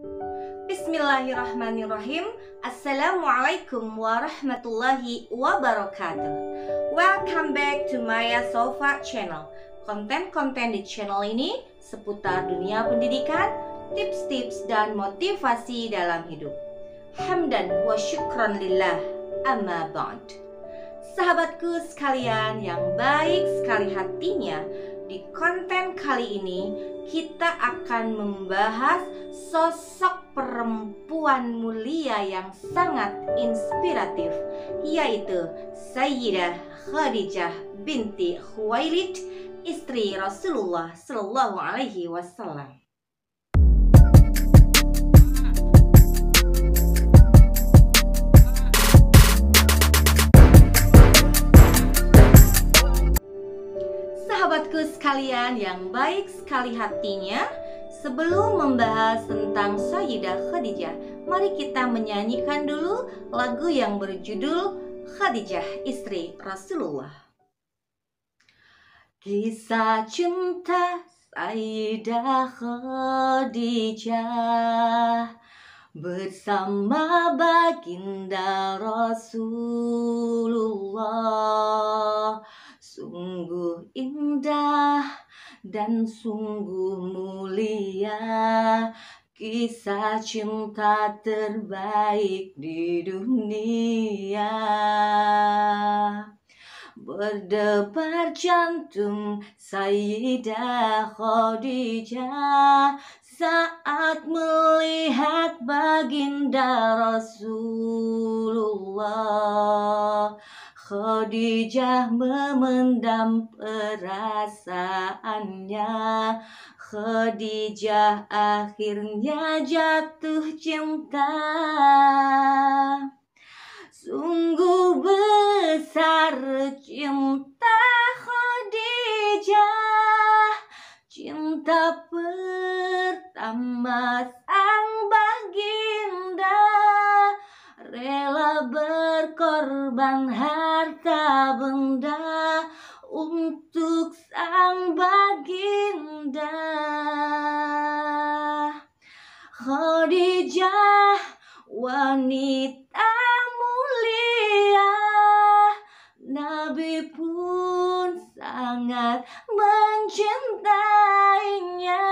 Bismillahirrahmanirrahim. Assalamualaikum warahmatullahi wabarakatuh. Welcome back to Maya Sofa Channel. Konten-konten di channel ini seputar dunia pendidikan, tips-tips dan motivasi dalam hidup. Hamdan wa syukran lillah, amma ba'd. Sahabatku sekalian yang baik sekali hatinya, di konten kali ini kita akan membahas sosok perempuan mulia yang sangat inspiratif, yaitu Sayyidah Khadijah binti Khuwailid, istri Rasulullah Sallallahu Alaihi Wasallam. Sahabatku sekalian yang baik sekali hatinya, sebelum membahas tentang Sayyidah Khadijah, mari kita menyanyikan dulu lagu yang berjudul Khadijah, istri Rasulullah. Kisah cinta Sayyidah Khadijah bersama baginda Rasulullah sungguh indah dan sungguh mulia, kisah cinta terbaik di dunia. Berdebar jantung Sayyidah Khadijah saat melihat baginda Rasulullah. Khadijah memendam perasaannya. Khadijah akhirnya jatuh cinta. Sungguh besar cinta Khadijah, cinta pertama sang baginda, rela berkorban harta benda untuk sang baginda. Khadijah wanita mulia, Nabi pun sangat mencintainya,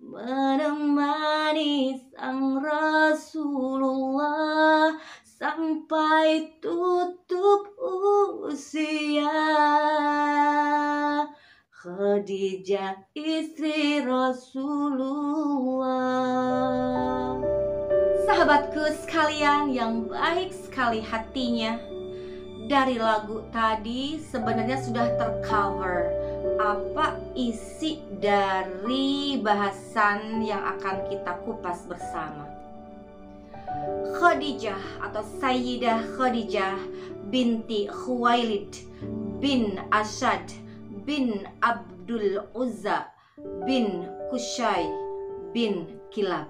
menemani sang Rasulullah sampai tutup usia. Khadijah istri Rasulullah. Sahabatku sekalian yang baik sekali hatinya, dari lagu tadi sebenarnya sudah tercover apa isi dari bahasan yang akan kita kupas bersama. Khadijah atau Sayyidah Khadijah binti Khuwailid bin Asad bin Abdul Uzza bin Qusay bin Kilab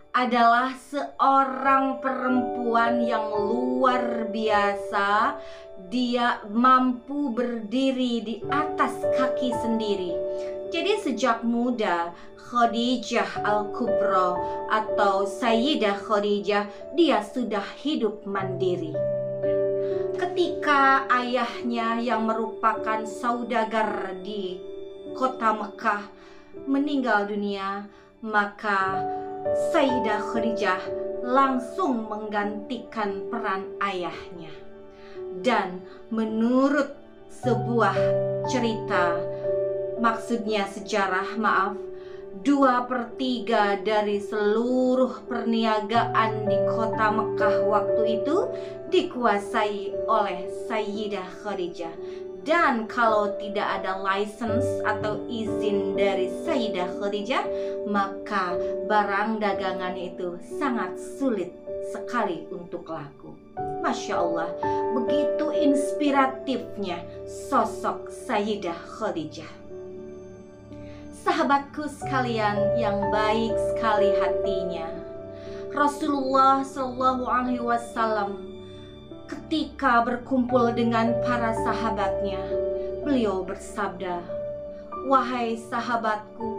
adalah seorang perempuan yang luar biasa. Dia mampu berdiri di atas kaki sendiri. Jadi sejak muda Khadijah Al-Kubra atau Sayyidah Khadijah, dia sudah hidup mandiri. Ketika ayahnya yang merupakan saudagar di kota Mekah meninggal dunia, maka Sayyidah Khadijah langsung menggantikan peran ayahnya. Dan menurut sebuah cerita, maksudnya sejarah, 2/3 dari seluruh perniagaan di kota Mekah waktu itu dikuasai oleh Sayyidah Khadijah. Dan kalau tidak ada license atau izin dari Sayyidah Khadijah, maka barang dagangan itu sangat sulit sekali untuk laku. Masya Allah, begitu inspiratifnya sosok Sayyidah Khadijah. Sahabatku sekalian yang baik sekali hatinya, Rasulullah Shallallahu Alaihi Wasallam ketika berkumpul dengan para sahabatnya, beliau bersabda, "Wahai sahabatku,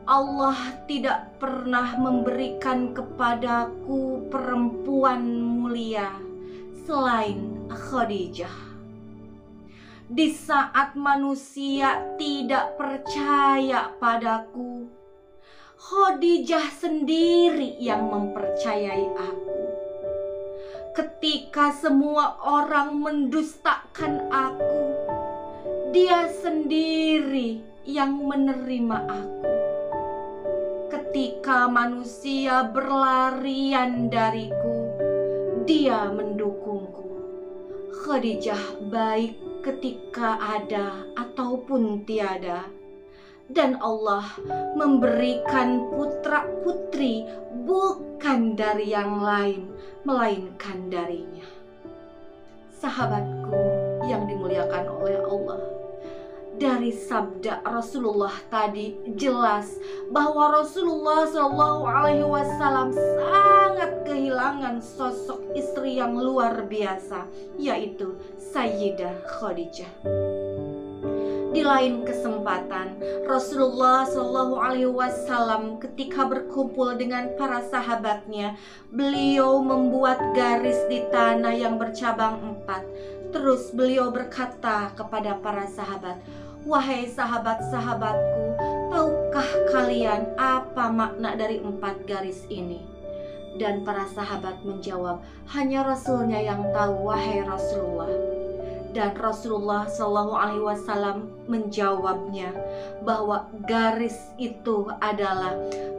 Allah tidak pernah memberikan kepadaku perempuan mulia selain Khadijah. Di saat manusia tidak percaya padaku, Khadijah sendiri yang mempercayai aku. Ketika semua orang mendustakan aku, dia sendiri yang menerima aku. Ketika manusia berlarian dariku, dia mendukungku. Khadijah baik ketika ada ataupun tiada, dan Allah memberikan putra-putri bukan dari yang lain, melainkan darinya. Sahabatku yang dimuliakan oleh Allah, dari sabda Rasulullah tadi jelas bahwa Rasulullah SAW sangat kehilangan sosok istri yang luar biasa, yaitu Sayyidah Khadijah. Di lain kesempatan, Rasulullah SAW ketika berkumpul dengan para sahabatnya, beliau membuat garis di tanah yang bercabang 4. Terus beliau berkata kepada para sahabat, "Wahai sahabat-sahabatku, tahukah kalian apa makna dari 4 garis ini?" Dan para sahabat menjawab, "Hanya Rasulnya yang tahu, wahai Rasulullah." Dan Rasulullah SAW menjawabnya bahwa garis itu adalah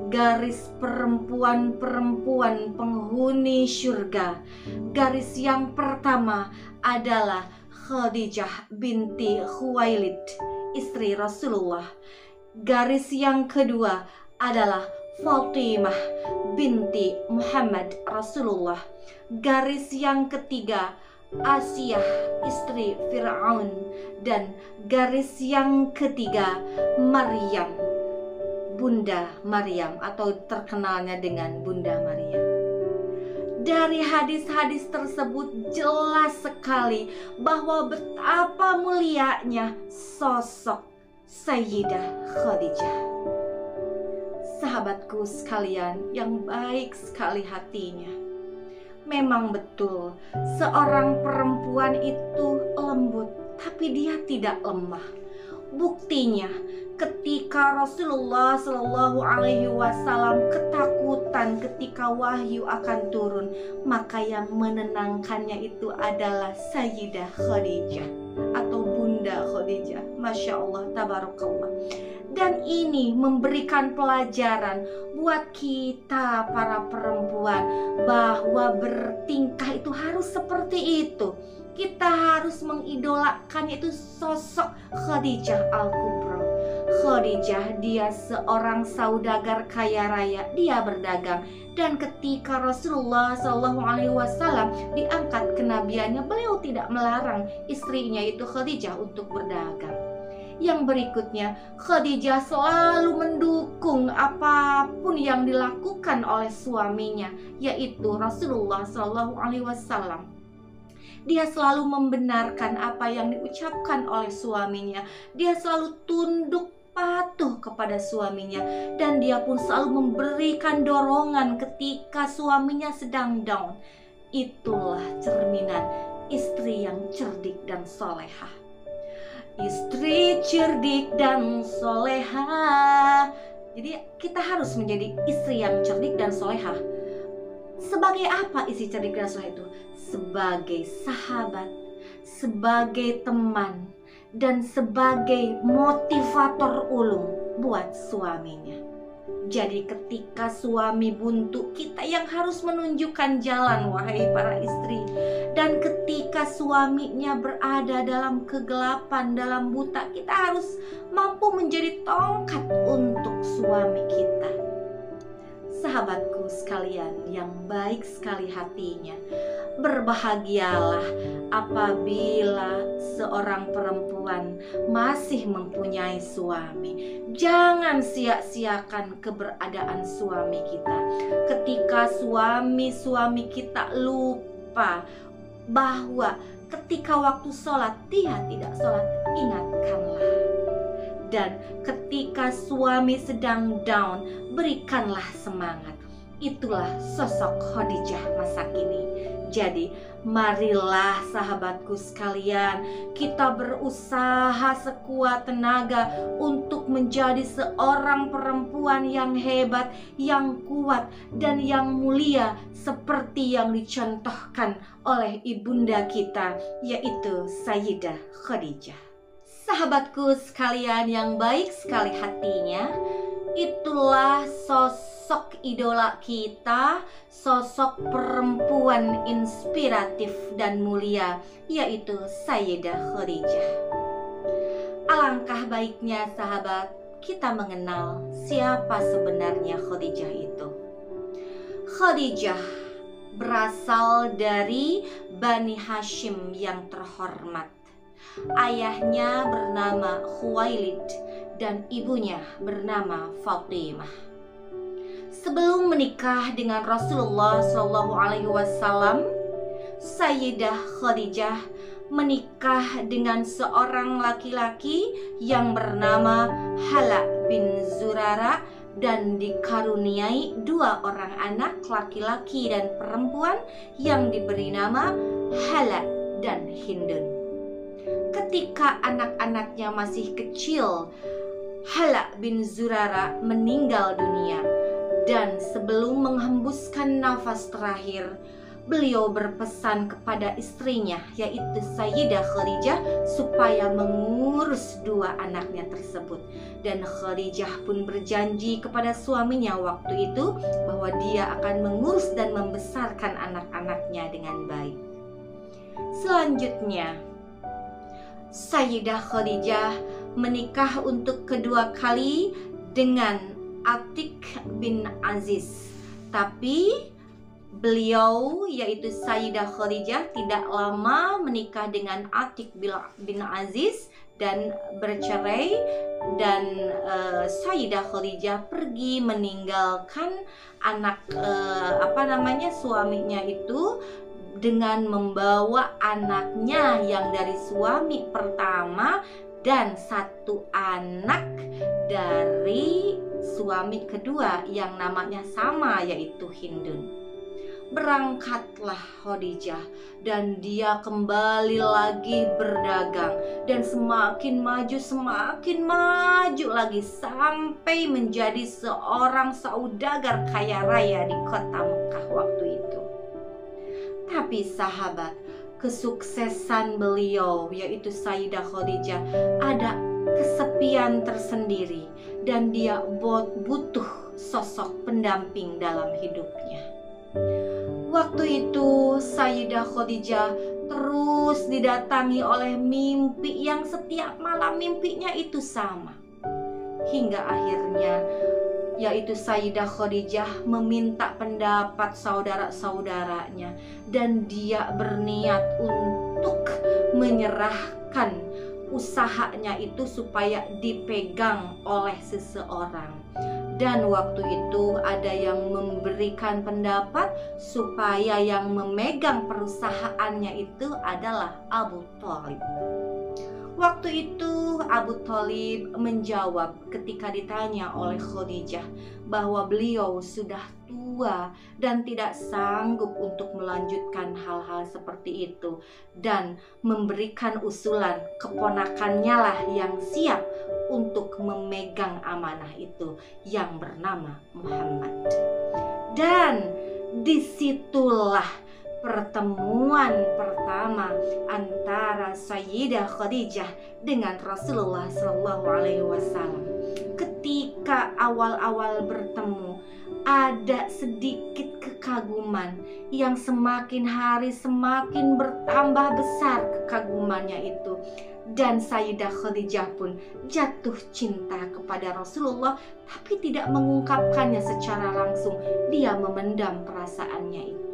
garis perempuan-perempuan penghuni syurga. Garis yang pertama adalah Khadijah binti Khuwailid, istri Rasulullah. Garis yang kedua adalah Fatimah binti Muhammad Rasulullah. Garis yang ketiga Asiyah istri Fir'aun. Dan garis yang ketiga Maryam, Bunda Maryam, atau terkenalnya dengan Bunda Maryam. Dari hadis-hadis tersebut jelas sekali bahwa betapa mulianya sosok Sayyidah Khadijah. Sahabatku sekalian yang baik sekali hatinya, memang betul seorang perempuan itu lembut, tapi dia tidak lemah. Buktinya ketika Rasulullah SAW ketakutan ketika wahyu akan turun, maka yang menenangkannya itu adalah Sayyidah Khadijah atau Bunda Khadijah. Masya Allah, tabarakallah. Dan ini memberikan pelajaran buat kita para perempuan bahwa bertingkah itu harus seperti itu. Kita harus mengidolakan itu sosok Khadijah Al-Kubra. Khadijah, dia seorang saudagar kaya raya, dia berdagang. Dan ketika Rasulullah SAW diangkat kenabiannya, beliau tidak melarang istrinya itu Khadijah untuk berdagang. Yang berikutnya, Khadijah selalu mendukung apapun yang dilakukan oleh suaminya, yaitu Rasulullah SAW. Dia selalu membenarkan apa yang diucapkan oleh suaminya. Dia selalu tunduk patuh kepada suaminya, dan dia pun selalu memberikan dorongan ketika suaminya sedang down. Itulah cerminan istri yang cerdik dan solehah. Istri cerdik dan soleha. Jadi kita harus menjadi istri yang cerdik dan soleha. Sebagai apa isi cerdik dan soleha itu? Sebagai sahabat, sebagai teman, dan sebagai motivator ulung buat suaminya. Jadi ketika suami buntu, kita yang harus menunjukkan jalan, wahai para istri. Dan ketika suaminya berada dalam kegelapan, dalam buta, kita harus mampu menjadi tongkat untuk suami kita. Sahabatku sekalian yang baik sekali hatinya, berbahagialah apabila seorang perempuan masih mempunyai suami. Jangan sia-siakan keberadaan suami kita. Ketika suami kita lupa bahwa ketika waktu sholat dia tidak sholat, ingatkanlah. Dan ketika suami sedang down, berikanlah semangat. Itulah sosok Khadijah masa kini. Jadi marilah sahabatku sekalian, kita berusaha sekuat tenaga untuk menjadi seorang perempuan yang hebat, yang kuat, dan yang mulia seperti yang dicontohkan oleh ibunda kita, yaitu Sayyidah Khadijah. Sahabatku sekalian yang baik sekali hatinya, itulah sosok idola kita, sosok perempuan inspiratif dan mulia, yaitu Sayyidah Khadijah. Alangkah baiknya sahabat, kita mengenal siapa sebenarnya Khadijah itu. Khadijah berasal dari Bani Hashim yang terhormat. Ayahnya bernama Khuwailid dan ibunya bernama Fatimah. Sebelum menikah dengan Rasulullah SAW, Sayyidah Khadijah menikah dengan seorang laki-laki yang bernama Hala bin Zurara dan dikaruniai 2 orang anak laki-laki dan perempuan yang diberi nama Hala dan Hindun. Ketika anak-anaknya masih kecil, Hala bin Zurara meninggal dunia, dan sebelum menghembuskan nafas terakhir, beliau berpesan kepada istrinya, yaitu Sayyidah Khadijah, supaya mengurus 2 anaknya tersebut. Dan Khadijah pun berjanji kepada suaminya waktu itu bahwa dia akan mengurus dan membesarkan anak-anaknya dengan baik. Selanjutnya, Sayyidah Khadijah menikah untuk kedua kali dengan Atik bin Aziz. Tapi beliau, yaitu Sayyidah Khadijah, tidak lama menikah dengan Atik bin Aziz dan bercerai. Dan Sayyidah Khadijah pergi meninggalkan suaminya itu dengan membawa anaknya yang dari suami pertama dan 1 anak dari suami kedua yang namanya sama, yaitu Hindun. Berangkatlah Khadijah dan dia kembali lagi berdagang, dan semakin maju lagi sampai menjadi seorang saudagar kaya raya di kota Mekah waktu itu. Tapi sahabat, kesuksesan beliau, yaitu Sayyidah Khadijah, ada kesepian tersendiri, dan dia butuh sosok pendamping dalam hidupnya. Waktu itu Sayyidah Khadijah terus didatangi oleh mimpi yang setiap malam mimpinya itu sama. Hingga akhirnya, yaitu Sayyidah Khadijah meminta pendapat saudara-saudaranya, dan dia berniat untuk menyerahkan usahanya itu supaya dipegang oleh seseorang. Dan waktu itu ada yang memberikan pendapat supaya yang memegang perusahaannya itu adalah Abu Thalib. Waktu itu Abu Thalib menjawab ketika ditanya oleh Khadijah bahwa beliau sudah tua dan tidak sanggup untuk melanjutkan hal-hal seperti itu, dan memberikan usulan keponakannya lah yang siap untuk memegang amanah itu, yang bernama Muhammad. Dan disitulah pertemuan pertama antara Sayyidah Khadijah dengan Rasulullah SAW. Ketika awal-awal bertemu, ada sedikit kekaguman yang semakin hari semakin bertambah besar kekagumannya itu. Dan Sayyidah Khadijah pun jatuh cinta kepada Rasulullah, tapi tidak mengungkapkannya secara langsung. Dia memendam perasaannya itu.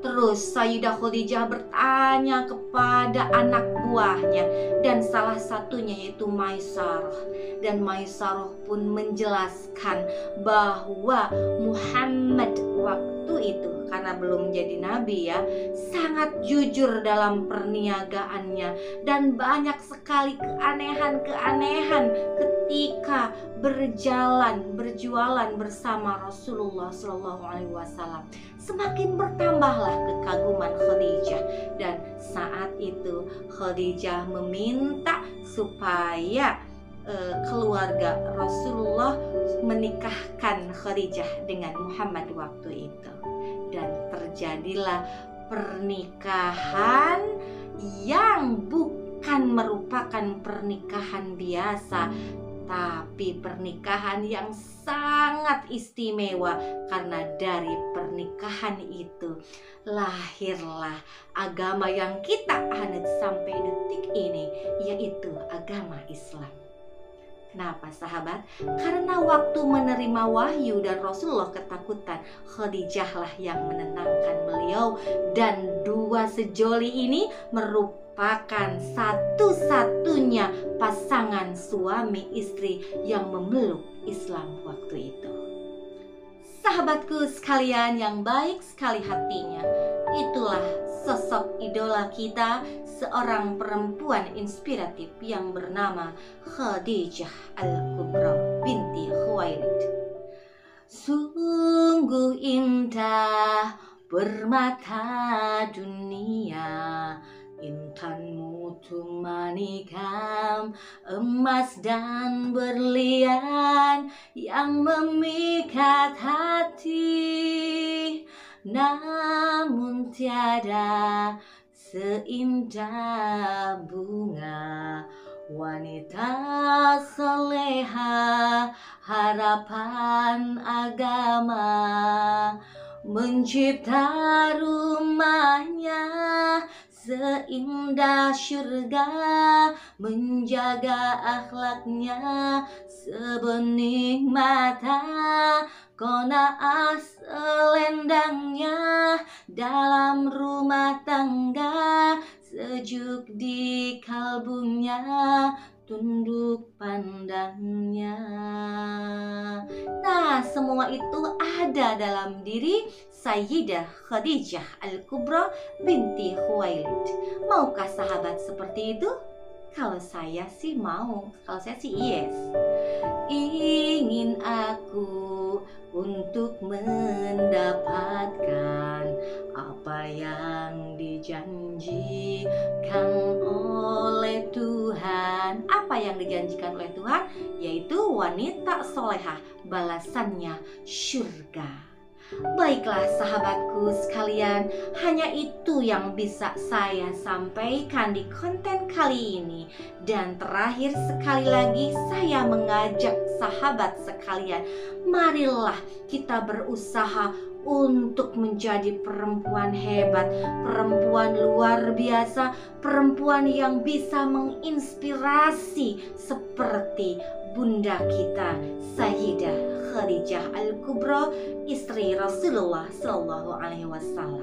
Terus Sayyidah Khadijah bertanya kepada anak buahnya, dan salah satunya yaitu Maisarah. Dan Maisarah pun menjelaskan bahwa Muhammad waktu itu, karena belum jadi nabi ya, sangat jujur dalam perniagaannya, dan banyak sekali keanehan-keanehan ketika berjualan bersama Rasulullah SAW. Semakin bertambahlah kekaguman Khadijah, dan saat itu Khadijah meminta supaya keluarga Rasulullah menikahkan Khadijah dengan Muhammad waktu itu. Dan terjadilah pernikahan yang bukan merupakan pernikahan biasa, tapi pernikahan yang sangat istimewa, karena dari pernikahan itu lahirlah agama yang kita anut sampai detik ini, yaitu agama Islam. Kenapa sahabat? Karena waktu menerima wahyu dan Rasulullah ketakutan, Khadijahlah yang menenangkan beliau, dan dua sejoli ini merupakan satu-satunya pasangan suami istri yang memeluk Islam waktu itu. Sahabatku sekalian yang baik sekali hatinya, itulah sosok idola kita, seorang perempuan inspiratif yang bernama Khadijah Al-Kubra binti Khuwailid. Sungguh indah permata dunia, intanmu manikam emas dan berlian yang memikat hati, namun tiada seindah bunga wanita soleha harapan agama, mencipta rumahnya seindah syurga, menjaga akhlaknya sebening mata, qanaah selendangnya dalam rumah tangga, sejuk di kalbunya, tunduk pandangnya. Nah, semua itu ada dalam diri Sayyidah Khadijah Al-Kubra binti Khuwailid. Maukah sahabat seperti itu? Kalau saya sih mau, kalau saya sih yes. Ingin aku untuk mendapatkan apa yang dijanjikan oleh Tuhan. Apa yang dijanjikan oleh Tuhan? Yaitu wanita solehah, balasannya syurga. Baiklah sahabatku sekalian, hanya itu yang bisa saya sampaikan di konten kali ini. Dan terakhir sekali lagi saya mengajak sahabat sekalian, marilah kita berusaha untuk menjadi perempuan hebat, perempuan luar biasa, perempuan yang bisa menginspirasi seperti bunda kita Sayyidah Khadijah Al-Kubra, istri Rasulullah SAW.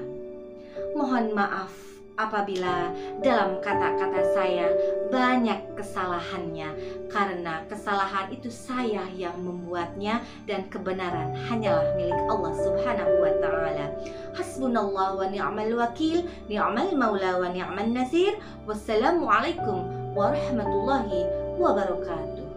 Mohon maaf apabila dalam kata-kata saya banyak kesalahannya, karena kesalahan itu saya yang membuatnya, dan kebenaran hanyalah milik Allah Subhanahu wa ta'ala. Hasbunallah wa ni'mal wakil, ni'mal maula wa ni'mal nasir. Wassalamualaikum warahmatullahi wabarakatuh.